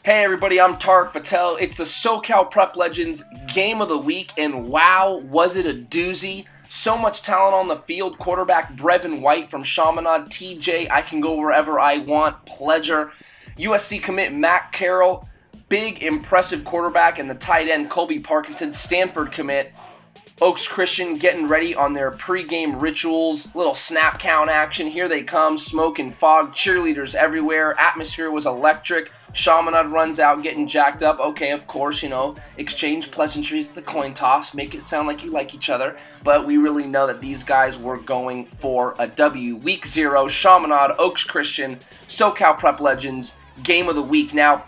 Hey everybody, I'm Tarek Patel. It's the SoCal Prep Legends Game of the Week, and wow, was it a doozy. So much talent on the field. Quarterback Brevin White from Chaminade, TJ, I can go wherever I want, Pledger. USC commit Matt Carroll, big impressive quarterback, and the tight end Colby Parkinson. Stanford commit Oaks Christian getting ready on their pregame rituals, little snap count action. Here they come, smoke and fog, cheerleaders everywhere. Atmosphere was electric. Chaminade runs out getting jacked up. Okay, of course, exchange pleasantries at the coin toss, make it sound like you like each other, but we really know that these guys were going for a W. Week 0, Chaminade, Oaks Christian, SoCal Prep Legends, Game of the Week. Now,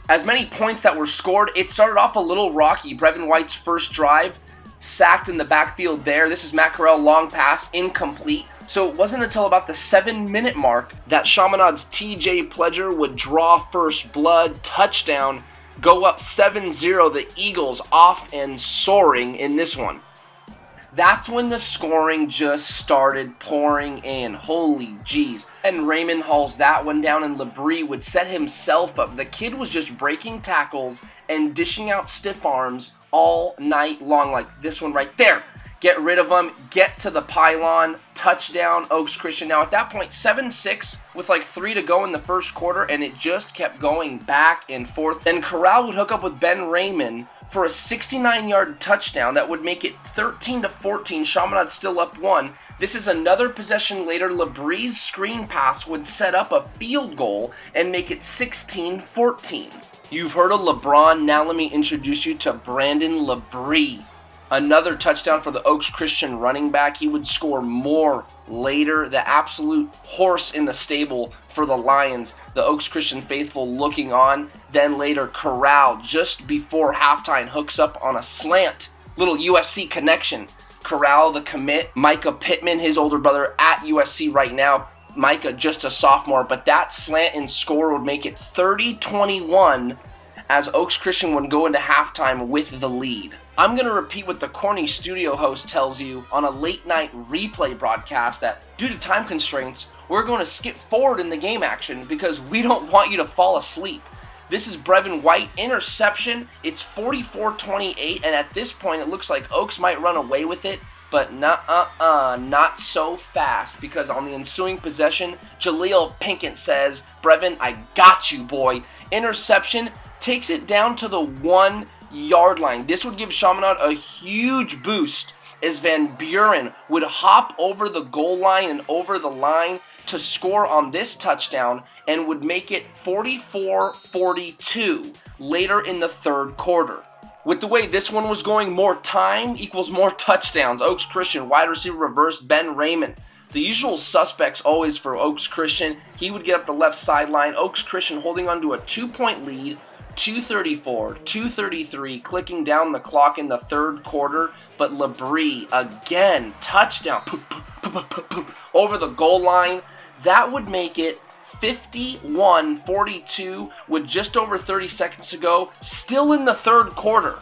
as many points that were scored, it started off a little rocky. Brevin White's first drive, sacked in the backfield there. This is Matt Carroll, long pass, incomplete. So it wasn't until about the 7-minute mark that Chaminade's TJ Pledger would draw first blood, touchdown, go up 7-0. The Eagles off and soaring in this one. That's when the scoring just started pouring in. Holy jeez. And Raymond hauls that one down, and Labrie would set himself up. The kid was just breaking tackles and dishing out stiff arms all night long, like this one right there. Get rid of them, get to the pylon, touchdown, Oaks Christian. Now at that point, 7-6 with like 3 to go in the first quarter, and it just kept going back and forth. Then Corral would hook up with Ben Raymond for a 69-yard touchdown that would make it 13-14. Chaminade still up 1. This is another possession later. Labrie's screen pass would set up a field goal and make it 16-14. You've heard of LeBron, now let me introduce you to Brandon Labrie. Another touchdown for the Oaks Christian running back. He would score more later. The absolute horse in the stable for the Lions. The Oaks Christian faithful looking on. Then later, Corral, just before halftime, hooks up on a slant. Little USC connection. Corral, the commit. Micah Pittman, his older brother, at USC right now. Micah, just a sophomore. But that slant and score would make it 30-21 as Oaks Christian would go into halftime with the lead. I'm going to repeat what the corny studio host tells you on a late night replay broadcast, that due to time constraints, we're going to skip forward in the game action because we don't want you to fall asleep. This is Brevin White, interception. It's 44-28, and at this point it looks like Oaks might run away with it, but not so fast, because on the ensuing possession, Jaleel Pinkett says, Brevin, I got you, boy. Interception, takes it down to the 1-yard line. This would give Chaminade a huge boost as Van Buren would hop over the goal line and over the line to score on this touchdown and would make it 44-42 later in the third quarter. With the way this one was going, more time equals more touchdowns. Oaks Christian, wide receiver reverse, Ben Raymond. The usual suspects always for Oaks Christian. He would get up the left sideline. Oaks Christian holding on to a 2-point lead. 2:34, 2:33, clicking down the clock in the third quarter, but Labrie, again, touchdown, over the goal line. That would make it 51-42 with just over 30 seconds to go, still in the third quarter.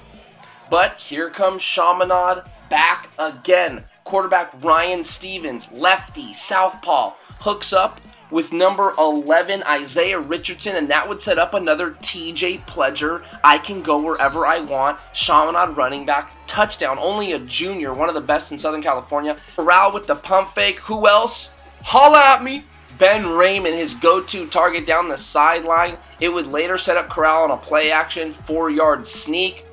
But here comes Chaminade back again. Quarterback Ryan Stevens, lefty, southpaw, hooks up with number 11, Isaiah Richardson, and that would set up another TJ Pledger, I can go wherever I want, Chaminade running back, touchdown. Only a junior, one of the best in Southern California. Corral with the pump fake. Who else? Holla at me. Ben Raymond, his go-to target down the sideline. It would later set up Corral on a play action, 4-yard sneak.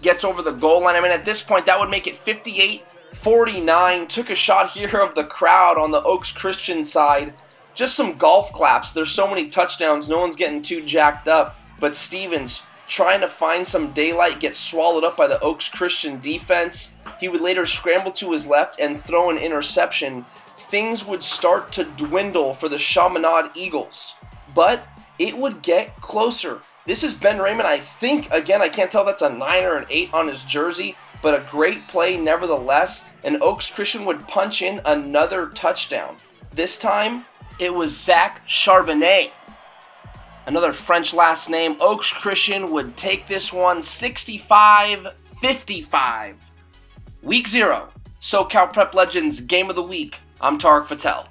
Gets over the goal line. I mean, at this point, that would make it 58-49. Took a shot here of the crowd on the Oaks Christian side. Just some golf claps. There's so many touchdowns, no one's getting too jacked up. But Stevens, trying to find some daylight, gets swallowed up by the Oaks Christian defense. He would later scramble to his left and throw an interception. Things would start to dwindle for the Chaminade Eagles. But it would get closer. This is Ben Raymond. I think, again, I can't tell if that's a 9 or an 8 on his jersey, but a great play nevertheless. And Oaks Christian would punch in another touchdown. This time, it was Zach Charbonnet. Another French last name. Oaks Christian would take this one 65-55. Week 0, SoCal Prep Legends Game of the Week. I'm Tarek Patel.